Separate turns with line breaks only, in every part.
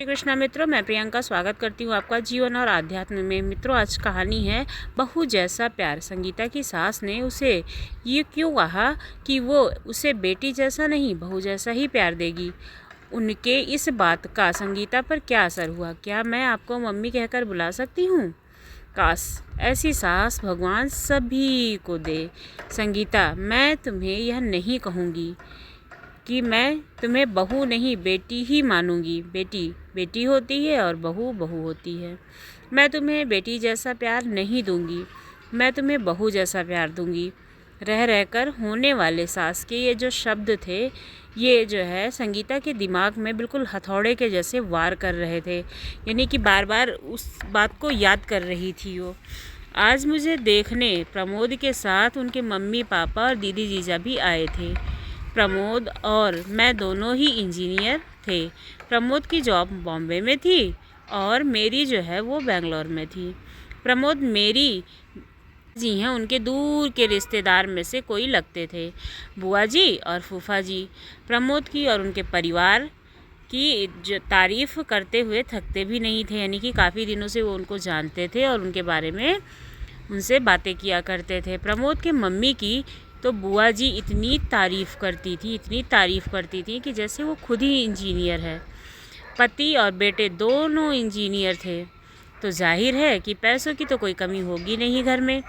श्री कृष्णा मित्रों, मैं प्रियंका स्वागत करती हूँ आपका जीवन और आध्यात्म में। मित्रों, आज कहानी है बहू जैसा प्यार। संगीता की सास ने उसे ये क्यों कहा कि वो उसे बेटी जैसा नहीं बहू जैसा ही प्यार देगी। उनके इस बात का संगीता पर क्या असर हुआ? क्या मैं आपको मम्मी कहकर बुला सकती हूँ? काश ऐसी सास भगवान सभी को दे। संगीता, मैं तुम्हें यह नहीं कहूँगी कि मैं तुम्हें बहू नहीं बेटी ही मानूंगी। बेटी बेटी होती है और बहू बहू होती है। मैं तुम्हें बेटी जैसा प्यार नहीं दूंगी, मैं तुम्हें बहू जैसा प्यार दूंगी। रह रहकर होने वाले सास के ये जो शब्द थे, ये जो है संगीता के दिमाग में बिल्कुल हथौड़े के जैसे वार कर रहे थे। यानी कि बार बार उस बात को याद कर रही थी वो। आज मुझे देखने प्रमोद के साथ उनके मम्मी पापा और दीदी जीजा भी आए थे। प्रमोद और मैं दोनों ही इंजीनियर थे। प्रमोद की जॉब बॉम्बे में थी और मेरी जो है वो बेंगलोर में थी। प्रमोद मेरी जी हैं उनके दूर के रिश्तेदार में से कोई लगते थे, बुआ जी और फूफा जी। प्रमोद की और उनके परिवार की जो तारीफ़ करते हुए थकते भी नहीं थे। यानी कि काफ़ी दिनों से वो उनको जानते थे और उनके बारे में उनसे बातें किया करते थे। प्रमोद के मम्मी की तो बुआ जी इतनी तारीफ़ करती थी कि जैसे वो खुद ही इंजीनियर है। पति और बेटे दोनों इंजीनियर थे, तो जाहिर है कि पैसों की तो कोई कमी होगी नहीं घर में।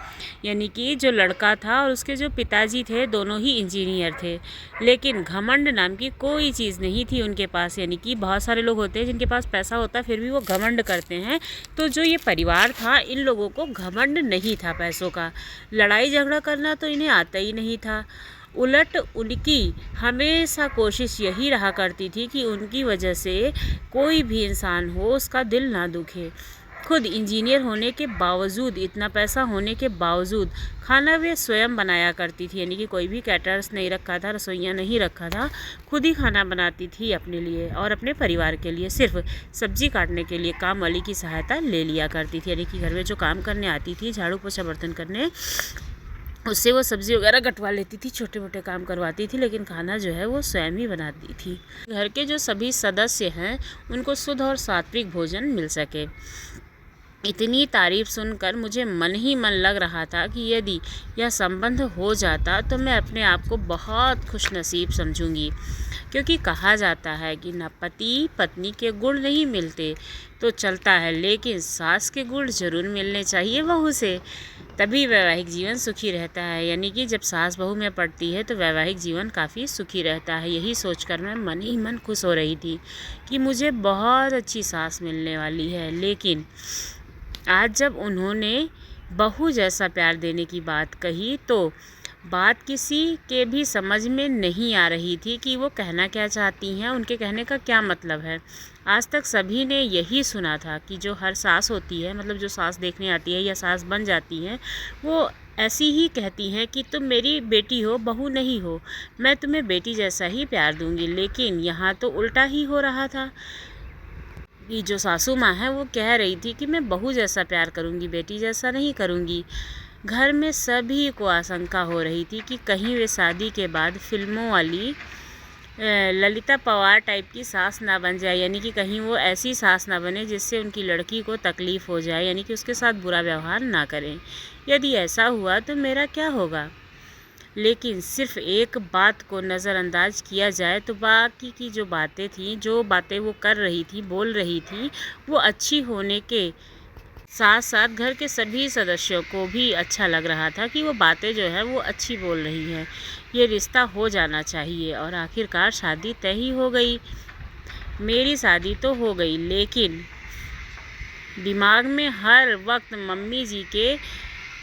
यानी कि जो लड़का था और उसके जो पिताजी थे दोनों ही इंजीनियर थे, लेकिन घमंड नाम की कोई चीज़ नहीं थी उनके पास। यानी कि बहुत सारे लोग होते हैं जिनके पास पैसा होता है फिर भी वो घमंड करते हैं, तो जो ये परिवार था इन लोगों को घमंड नहीं था पैसों का। लड़ाई झगड़ा करना तो इन्हें आता ही नहीं था। उलट उनकी हमेशा कोशिश यही रहा करती थी कि उनकी वजह से कोई भी इंसान हो उसका दिल ना दुखे। खुद इंजीनियर होने के बावजूद, इतना पैसा होने के बावजूद खाना वे स्वयं बनाया करती थी। यानी कि कोई भी कैटर्स नहीं रखा था, रसोइया नहीं रखा था, खुद ही खाना बनाती थी अपने लिए और अपने परिवार के लिए। सिर्फ सब्जी काटने के लिए काम वाली की सहायता ले लिया करती थी। यानी कि घर में जो काम करने आती थी, झाड़ू पोछा बर्तन करने, उससे वो सब्ज़ी वगैरह कटवा लेती थी, छोटे मोटे काम करवाती थी, लेकिन खाना जो है वो स्वयं ही बनाती थी। घर के जो सभी सदस्य हैं उनको शुद्ध और सात्विक भोजन मिल सके। इतनी तारीफ़ सुनकर मुझे मन ही मन लग रहा था कि यदि यह संबंध हो जाता तो मैं अपने आप को बहुत खुशनसीब समझूंगी। क्योंकि कहा जाता है कि न पति पत्नी के गुण नहीं मिलते तो चलता है, लेकिन सास के गुण जरूर मिलने चाहिए बहू से, तभी वैवाहिक जीवन सुखी रहता है। यानी कि जब सास बहू में पड़ती है तो वैवाहिक जीवन काफ़ी सुखी रहता है। यही सोचकर मैं मन ही मन खुश हो रही थी कि मुझे बहुत अच्छी सास मिलने वाली है। लेकिन आज जब उन्होंने बहू जैसा प्यार देने की बात कही तो बात किसी के भी समझ में नहीं आ रही थी कि वो कहना क्या चाहती हैं, उनके कहने का क्या मतलब है। आज तक सभी ने यही सुना था कि जो हर सास होती है, मतलब जो सास देखने आती है या सास बन जाती है, वो ऐसी ही कहती हैं कि तुम मेरी बेटी हो, बहू नहीं हो, मैं तुम्हें बेटी जैसा ही प्यार दूंगी। लेकिन यहाँ तो उल्टा ही हो रहा था। ये जो सासू माँ है वो कह रही थी कि मैं बहू जैसा प्यार करूँगी, बेटी जैसा नहीं करूँगी। घर में सभी को आशंका हो रही थी कि कहीं वे शादी के बाद फिल्मों वाली ललिता पवार टाइप की सास ना बन जाए। यानी कि कहीं वो ऐसी सास ना बने जिससे उनकी लड़की को तकलीफ़ हो जाए, यानी कि उसके साथ बुरा व्यवहार ना करें। यदि ऐसा हुआ तो मेरा क्या होगा। लेकिन सिर्फ एक बात को नज़रअंदाज किया जाए तो बाकी की जो बातें थीं, जो बातें वो कर रही थी, बोल रही थी, वो अच्छी होने के साथ साथ घर के सभी सदस्यों को भी अच्छा लग रहा था कि वो बातें जो है वो अच्छी बोल रही हैं। ये रिश्ता हो जाना चाहिए और आखिरकार शादी तय ही हो गई। मेरी शादी तो हो गई, लेकिन दिमाग में हर वक्त मम्मी जी के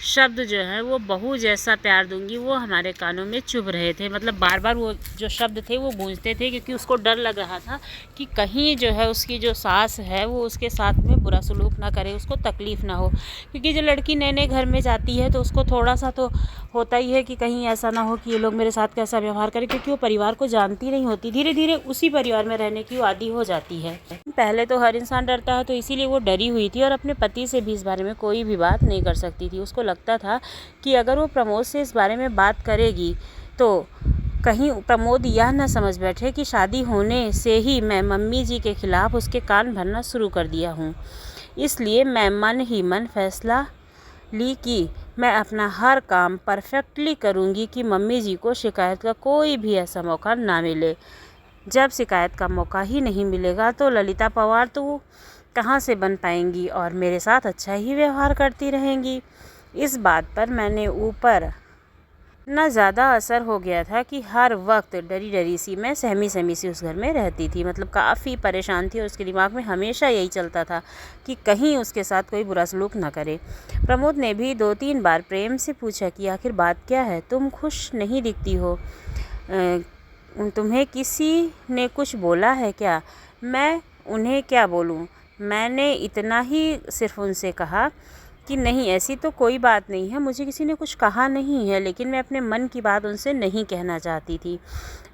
शब्द जो है वो बहू जैसा प्यार दूंगी वो हमारे कानों में चुभ रहे थे। मतलब बार बार वो जो शब्द थे वो गूंजते थे, क्योंकि उसको डर लग रहा था कि कहीं जो है उसकी जो सास है वो उसके साथ में बुरा सलूक ना करे, उसको तकलीफ़ ना हो। क्योंकि जो लड़की नए नए घर में जाती है तो उसको थोड़ा सा तो होता ही है कि कहीं ऐसा ना हो कि ये लोग मेरे साथ कैसा व्यवहार करें, क्योंकि वो परिवार को जानती नहीं होती। धीरे धीरे उसी परिवार में रहने की वो आदी हो जाती है। पहले तो हर इंसान डरता है, तो इसीलिए वो डरी हुई थी और अपने पति से भी इस बारे में कोई भी बात नहीं कर सकती थी। उसको लगता था कि अगर वो प्रमोद से इस बारे में बात करेगी तो कहीं प्रमोद यह न समझ बैठे कि शादी होने से ही मैं मम्मी जी के खिलाफ उसके कान भरना शुरू कर दिया हूँ। इसलिए मैं मन ही मन फैसला ली कि मैं अपना हर काम परफेक्टली करूँगी कि मम्मी जी को शिकायत का कोई भी ऐसा मौका ना मिले। जब शिकायत का मौका ही नहीं मिलेगा तो ललिता पवार तो कहाँ से बन पाएंगी और मेरे साथ अच्छा ही व्यवहार करती रहेंगी। इस बात पर मैंने ऊपर इतना ज़्यादा असर हो गया था कि हर वक्त डरी डरी सी मैं सहमी सहमी सी उस घर में रहती थी। मतलब काफ़ी परेशान थी और उसके दिमाग में हमेशा यही चलता था कि कहीं उसके साथ कोई बुरा सलूक ना करे। प्रमोद ने भी 2-3 बार प्रेम से पूछा कि आखिर बात क्या है, तुम खुश नहीं दिखती हो, तुम्हें किसी ने कुछ बोला है क्या? मैं उन्हें क्या बोलूं? मैंने इतना ही सिर्फ उनसे कहा कि नहीं, ऐसी तो कोई बात नहीं है, मुझे किसी ने कुछ कहा नहीं है, लेकिन मैं अपने मन की बात उनसे नहीं कहना चाहती थी।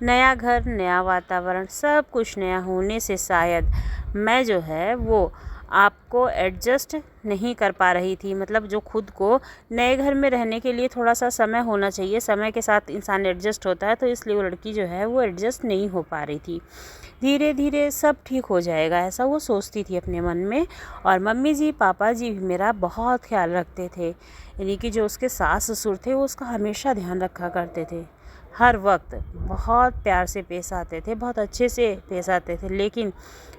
नया घर, नया वातावरण, सब कुछ नया होने से शायद मैं जो है वो आपको एडजस्ट नहीं कर पा रही थी। मतलब जो खुद को नए घर में रहने के लिए थोड़ा सा समय होना चाहिए, समय के साथ इंसान एडजस्ट होता है, तो इसलिए वो लड़की जो है वो एडजस्ट नहीं हो पा रही थी। धीरे धीरे सब ठीक हो जाएगा, ऐसा वो सोचती थी अपने मन में। और मम्मी जी पापा जी भी मेरा बहुत ख्याल रखते थे, यानी कि जो उसके सास ससुर थे वो उसका हमेशा ध्यान रखा करते थे। हर वक्त बहुत प्यार से पेश आते थे, बहुत अच्छे से पेश आते थे। लेकिन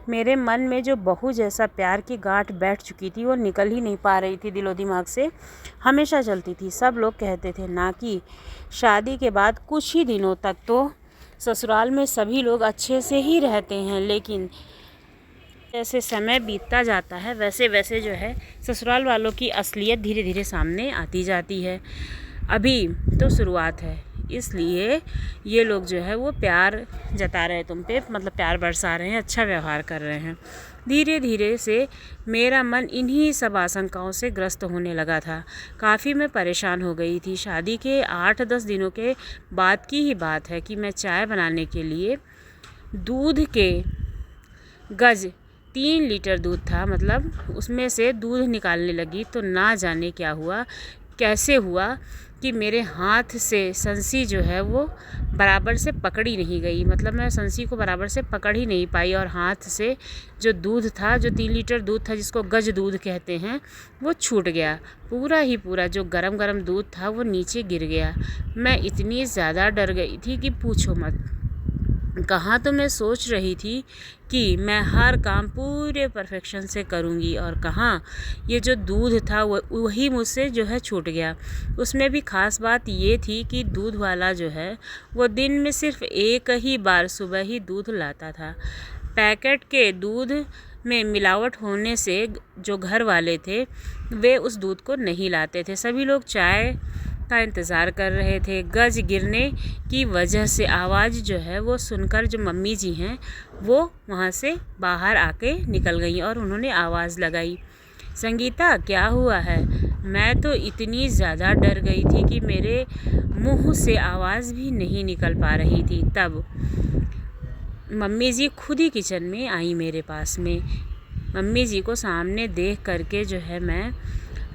मेरे मन में जो बहू जैसा प्यार की गांठ बैठ चुकी थी वो निकल ही नहीं पा रही थी, दिलो दिमाग से हमेशा चलती थी। सब लोग कहते थे ना कि शादी के बाद कुछ ही दिनों तक तो ससुराल में सभी लोग अच्छे से ही रहते हैं, लेकिन जैसे समय बीतता जाता है वैसे वैसे जो है ससुराल वालों की असलियत धीरे धीरे सामने आती जाती है। अभी तो शुरुआत है, इसलिए ये लोग जो है वो प्यार जता रहे हैं तुम पे, मतलब प्यार बरसा रहे हैं, अच्छा व्यवहार कर रहे हैं। धीरे धीरे से मेरा मन इन्हीं सब आशंकाओं से ग्रस्त होने लगा था। काफ़ी मैं परेशान हो गई थी। शादी के 8-10 दिनों के बाद की ही बात है कि मैं चाय बनाने के लिए दूध के गज 3 लीटर दूध था, मतलब उसमें से दूध निकालने लगी तो ना जाने क्या हुआ, कैसे हुआ कि मेरे हाथ से संसी जो है वो बराबर से पकड़ी नहीं गई। मतलब मैं संसी को बराबर से पकड़ ही नहीं पाई और हाथ से जो दूध था, जो 3 लीटर दूध था जिसको गज दूध कहते हैं, वो छूट गया। पूरा ही पूरा जो गरम गरम दूध था वो नीचे गिर गया। मैं इतनी ज़्यादा डर गई थी कि पूछो मत। कहाँ तो मैं सोच रही थी कि मैं हर काम पूरे परफेक्शन से करूँगी, और कहाँ ये जो दूध था वही मुझसे जो है छूट गया। उसमें भी ख़ास बात ये थी कि दूध वाला जो है वो दिन में सिर्फ एक ही बार सुबह ही दूध लाता था। पैकेट के दूध में मिलावट होने से जो घर वाले थे वे उस दूध को नहीं लाते थे। सभी लोग चाय का इंतज़ार कर रहे थे। गज गिरने की वजह से आवाज़ जो है वो सुनकर जो मम्मी जी हैं वो वहाँ से बाहर आके निकल गई और उन्होंने आवाज़ लगाई, संगीता क्या हुआ है? मैं तो इतनी ज़्यादा डर गई थी कि मेरे मुंह से आवाज़ भी नहीं निकल पा रही थी। तब मम्मी जी खुद ही किचन में आई मेरे पास में। मम्मी जी को सामने देख करके जो है मैं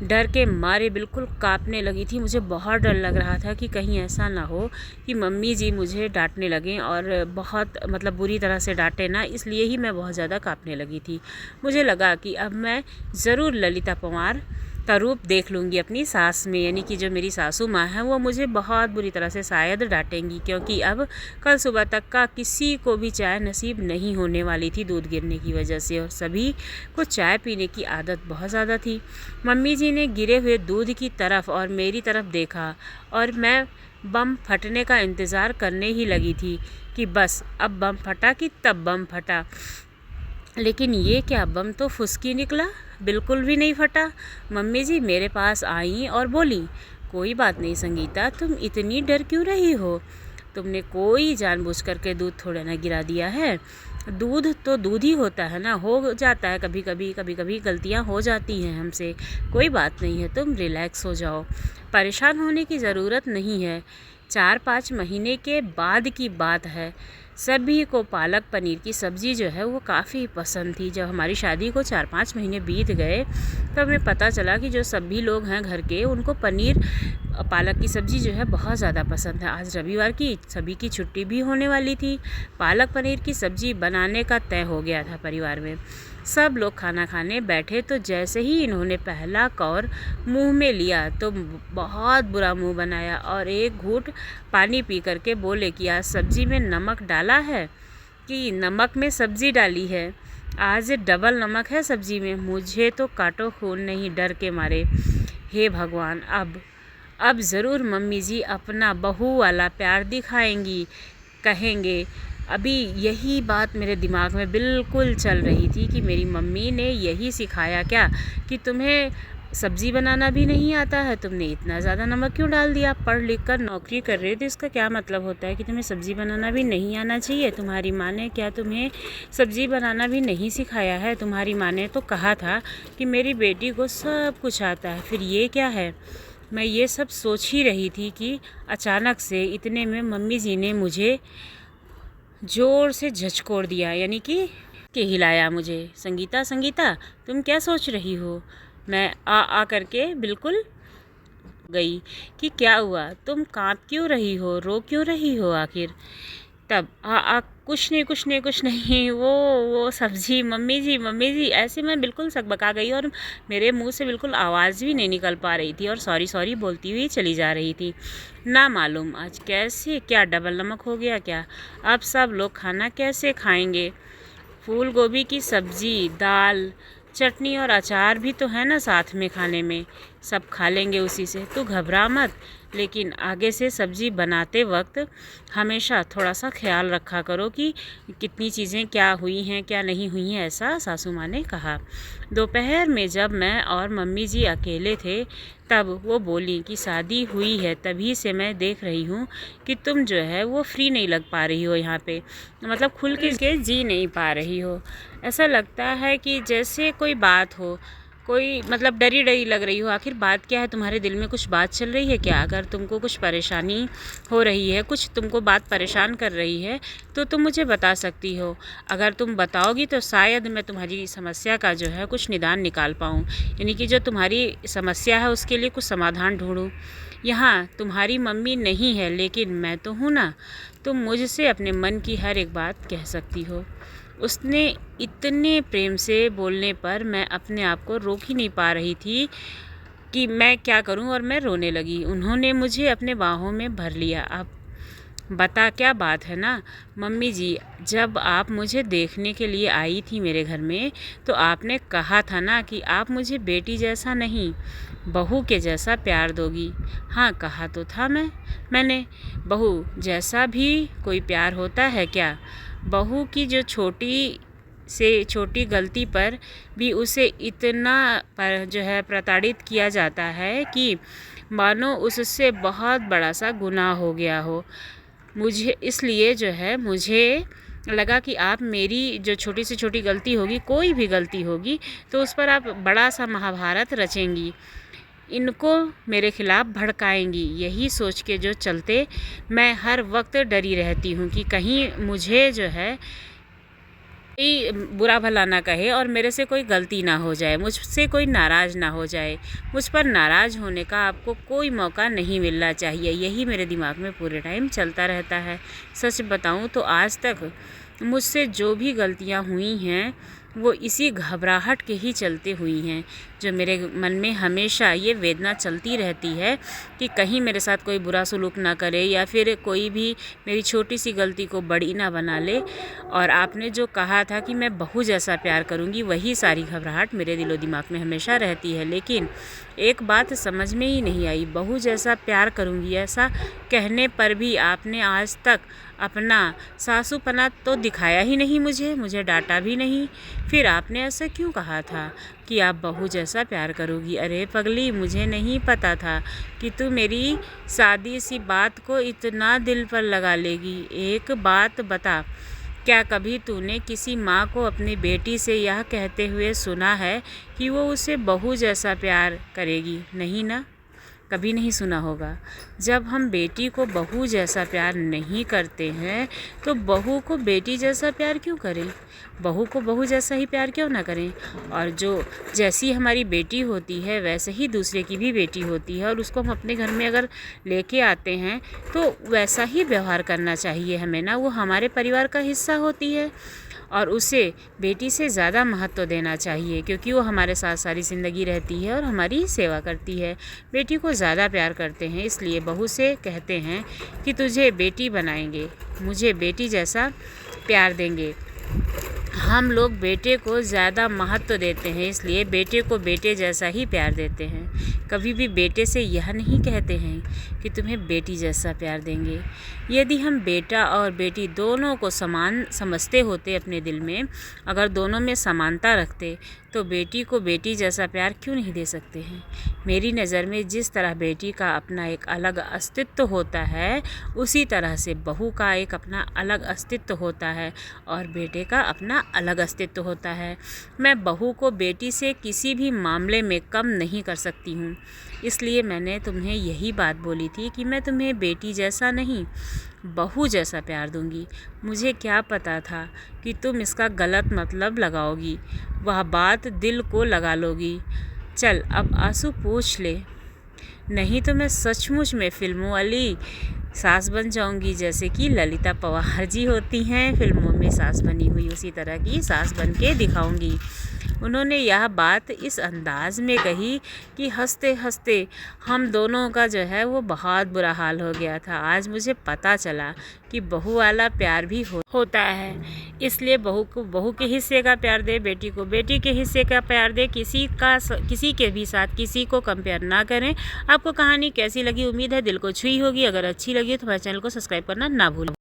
डर के मारे बिल्कुल कांपने लगी थी। मुझे बहुत डर लग रहा था कि कहीं ऐसा ना हो कि मम्मी जी मुझे डांटने लगें और बहुत मतलब बुरी तरह से डांटे ना, इसलिए ही मैं बहुत ज़्यादा कांपने लगी थी। मुझे लगा कि अब मैं ज़रूर ललिता पवार का रूप देख लूँगी अपनी सास में, यानी कि जो मेरी सासू माँ है वो मुझे बहुत बुरी तरह से शायद डांटेंगी, क्योंकि अब कल सुबह तक का किसी को भी चाय नसीब नहीं होने वाली थी दूध गिरने की वजह से, और सभी को चाय पीने की आदत बहुत ज़्यादा थी। मम्मी जी ने गिरे हुए दूध की तरफ और मेरी तरफ देखा और मैं बम फटने का इंतज़ार करने ही लगी थी कि बस अब बम फटा कि तब बम फटा। लेकिन ये क्या, बम तो फुसकी निकला, बिल्कुल भी नहीं फटा। मम्मी जी मेरे पास आई और बोली, कोई बात नहीं संगीता, तुम इतनी डर क्यों रही हो? तुमने कोई जानबूझकर के दूध थोड़ा ना गिरा दिया है। दूध तो दूध ही होता है ना, हो जाता है कभी कभी गलतियां हो जाती हैं हमसे, कोई बात नहीं है, तुम रिलैक्स हो जाओ, परेशान होने की ज़रूरत नहीं है। 4-5 महीने के बाद की बात है। सभी को पालक पनीर की सब्ज़ी जो है वो काफ़ी पसंद थी। जब हमारी शादी को 4-5 महीने बीत गए तो हमें पता चला कि जो सभी लोग हैं घर के उनको पनीर पालक की सब्ज़ी जो है बहुत ज़्यादा पसंद है। आज रविवार की सभी की छुट्टी भी होने वाली थी। पालक पनीर की सब्ज़ी बनाने का तय हो गया था परिवार में। सब लोग खाना खाने बैठे तो जैसे ही इन्होंने पहला कौर मुंह में लिया तो बहुत बुरा मुंह बनाया और एक घूंट पानी पी करके बोले कि आज सब्ज़ी में नमक डाला है कि नमक में सब्ज़ी डाली है। आज डबल नमक है सब्ज़ी में। मुझे तो काटो खून नहीं डर के मारे। हे भगवान, अब ज़रूर मम्मी जी अपना बहू वाला प्यार दिखाएंगी, कहेंगे। अभी यही बात मेरे दिमाग में बिल्कुल चल रही थी कि मेरी मम्मी ने यही सिखाया क्या कि तुम्हें सब्ज़ी बनाना भी नहीं आता है, तुमने इतना ज़्यादा नमक क्यों डाल दिया। पढ़ लिख कर नौकरी कर रहे हो तो इसका क्या मतलब होता है कि तुम्हें सब्ज़ी बनाना भी नहीं आना चाहिए। तुम्हारी माँ ने क्या तुम्हें सब्ज़ी बनाना भी नहीं सिखाया है। तुम्हारी माँ ने तो कहा था कि मेरी बेटी को सब कुछ आता है, फिर ये क्या है। मैं ये सब सोच ही रही थी कि अचानक से इतने में मम्मी जी ने मुझे ज़ोर से झचकोड़ दिया, यानी कि हिलाया मुझे। संगीता संगीता, तुम क्या सोच रही हो। मैं आ करके बिल्कुल गई कि क्या हुआ, तुम कांप क्यों रही हो, रो क्यों रही हो आखिर। तब कुछ नहीं, वो सब्ज़ी मम्मी जी ऐसे मैं बिल्कुल सकबका गई और मेरे मुंह से बिल्कुल आवाज़ भी नहीं निकल पा रही थी और सॉरी बोलती हुई चली जा रही थी। ना मालूम आज कैसे क्या डबल नमक हो गया क्या। अब सब लोग खाना कैसे खाएंगे। फूल गोभी की सब्ज़ी, दाल, चटनी और अचार भी तो है ना साथ में खाने में, सब खा लेंगे उसी से। तू घबरा मत, लेकिन आगे से सब्ज़ी बनाते वक्त हमेशा थोड़ा सा ख्याल रखा करो कि कितनी चीज़ें क्या हुई हैं क्या नहीं हुई हैं, ऐसा सासू माँ ने कहा। दोपहर में जब मैं और मम्मी जी अकेले थे तब वो बोली कि शादी हुई है तभी से मैं देख रही हूँ कि तुम जो है वो फ्री नहीं लग पा रही हो यहाँ पे, मतलब खुल के जी नहीं पा रही हो। ऐसा लगता है कि जैसे कोई बात हो, कोई मतलब डरी डरी लग रही हो। आखिर बात क्या है, तुम्हारे दिल में कुछ बात चल रही है क्या। अगर तुमको कुछ परेशानी हो रही है, कुछ तुमको बात परेशान कर रही है तो तुम मुझे बता सकती हो। अगर तुम बताओगी तो शायद मैं तुम्हारी समस्या का जो है कुछ निदान निकाल पाऊँ, यानी कि जो तुम्हारी समस्या है उसके लिए कुछ समाधान ढूँढूँ। यहाँ तुम्हारी मम्मी नहीं है लेकिन मैं तो हूँ ना, तुम मुझसे अपने मन की हर एक बात कह सकती हो। उसने इतने प्रेम से बोलने पर मैं अपने आप को रोक ही नहीं पा रही थी कि मैं क्या करूं और मैं रोने लगी। उन्होंने मुझे अपने बाहों में भर लिया। अब बता क्या बात है ना मम्मी जी, जब आप मुझे देखने के लिए आई थी मेरे घर में तो आपने कहा था ना कि आप मुझे बेटी जैसा नहीं बहू के जैसा प्यार दोगी। हाँ कहा तो था मैंने। बहू जैसा भी कोई प्यार होता है क्या। बहू की जो छोटी से छोटी गलती पर भी उसे इतना पर जो है प्रताड़ित किया जाता है कि मानो उससे बहुत बड़ा सा गुनाह हो गया हो। मुझे इसलिए जो है मुझे लगा कि आप मेरी जो छोटी से छोटी गलती होगी, कोई भी गलती होगी, तो उस पर आप बड़ा सा महाभारत रचेंगी, इनको मेरे खिलाफ़ भड़काएंगी। यही सोच के जो चलते मैं हर वक्त डरी रहती हूँ कि कहीं मुझे जो है कोई बुरा भला ना कहे और मेरे से कोई गलती ना हो जाए, मुझसे कोई नाराज़ ना हो जाए। मुझ पर नाराज़ होने का आपको कोई मौका नहीं मिलना चाहिए। यही मेरे दिमाग में पूरे टाइम चलता रहता है। सच बताऊँ तो आज तक मुझसे जो भी गलतियाँ हुई हैं वो इसी घबराहट के ही चलते हुई हैं, जो मेरे मन में हमेशा ये वेदना चलती रहती है कि कहीं मेरे साथ कोई बुरा सलूक ना करे या फिर कोई भी मेरी छोटी सी गलती को बड़ी ना बना ले। और आपने जो कहा था कि मैं बहू जैसा प्यार करूँगी, वही सारी घबराहट मेरे दिलो दिमाग में हमेशा रहती है। लेकिन एक बात समझ में ही नहीं आई, बहू जैसा प्यार करूँगी ऐसा कहने पर भी आपने आज तक अपना सासूपना तो दिखाया ही नहीं, मुझे डांटा भी नहीं। फिर आपने ऐसा क्यों कहा था कि आप बहू जैसा प्यार करोगी। अरे पगली, मुझे नहीं पता था कि तू मेरी सादी सी बात को इतना दिल पर लगा लेगी। एक बात बता, क्या कभी तूने किसी माँ को अपनी बेटी से यह कहते हुए सुना है कि वो उसे बहू जैसा प्यार करेगी। नहीं ना। कभी नहीं सुना होगा। जब हम बेटी को बहू जैसा प्यार नहीं करते हैं तो बहू को बेटी जैसा प्यार क्यों करें? बहू को बहू जैसा ही प्यार क्यों ना करें? और जो जैसी हमारी बेटी होती है वैसे ही दूसरे की भी बेटी होती है, और उसको हम अपने घर में अगर लेके आते हैं तो वैसा ही व्यवहार करना चाहिए हमें ना। वो हमारे परिवार का हिस्सा होती है और उसे बेटी से ज़्यादा महत्व देना चाहिए, क्योंकि वो हमारे साथ सारी ज़िंदगी रहती है और हमारी सेवा करती है। बेटी को ज़्यादा प्यार करते हैं, इसलिए बहू से कहते हैं कि तुझे बेटी बनाएंगे, मुझे बेटी जैसा प्यार देंगे। हम लोग बेटे को ज़्यादा महत्व देते हैं, इसलिए बेटे को बेटे जैसा ही प्यार देते हैं। कभी भी बेटे से यह नहीं कहते हैं कि तुम्हें बेटी जैसा प्यार देंगे। यदि हम बेटा और बेटी दोनों को समान समझते होते अपने दिल में, अगर दोनों में समानता रखते, तो बेटी को बेटी जैसा प्यार क्यों नहीं दे सकते हैं? मेरी नज़र में जिस तरह बेटी का अपना एक अलग अस्तित्व होता है, उसी तरह से बहू का एक अपना अलग अस्तित्व होता है और बेटे का अपना अलग अस्तित्व होता है। मैं बहू को बेटी से किसी भी मामले में कम नहीं कर सकती हूँ, इसलिए मैंने तुम्हें यही बात बोली थी कि मैं तुम्हें बेटी जैसा नहीं, बहू जैसा प्यार दूंगी। मुझे क्या पता था कि तुम इसका गलत मतलब लगाओगी, वह बात दिल को लगा लोगी। चल अब आंसू पोंछ ले, नहीं तो मैं सचमुच में फिल्मों वाली सास बन जाऊंगी, जैसे कि ललिता पवार जी होती हैं फिल्मों में सास बनी हुई, उसी तरह की सास बन के दिखाऊंगी। उन्होंने यह बात इस अंदाज में कही कि हंसते हंसते हम दोनों का जो है वो बहुत बुरा हाल हो गया था। आज मुझे पता चला कि बहू वाला प्यार भी होता है, इसलिए बहू को बहू के हिस्से का प्यार दे, बेटी को बेटी के हिस्से का प्यार दे। किसी के भी साथ किसी को कंपेयर ना करें। आपको कहानी कैसी लगी? उम्मीद है दिल को छुई होगी। अगर अच्छी लगी तो हमारे चैनल को सब्सक्राइब करना ना भूलें।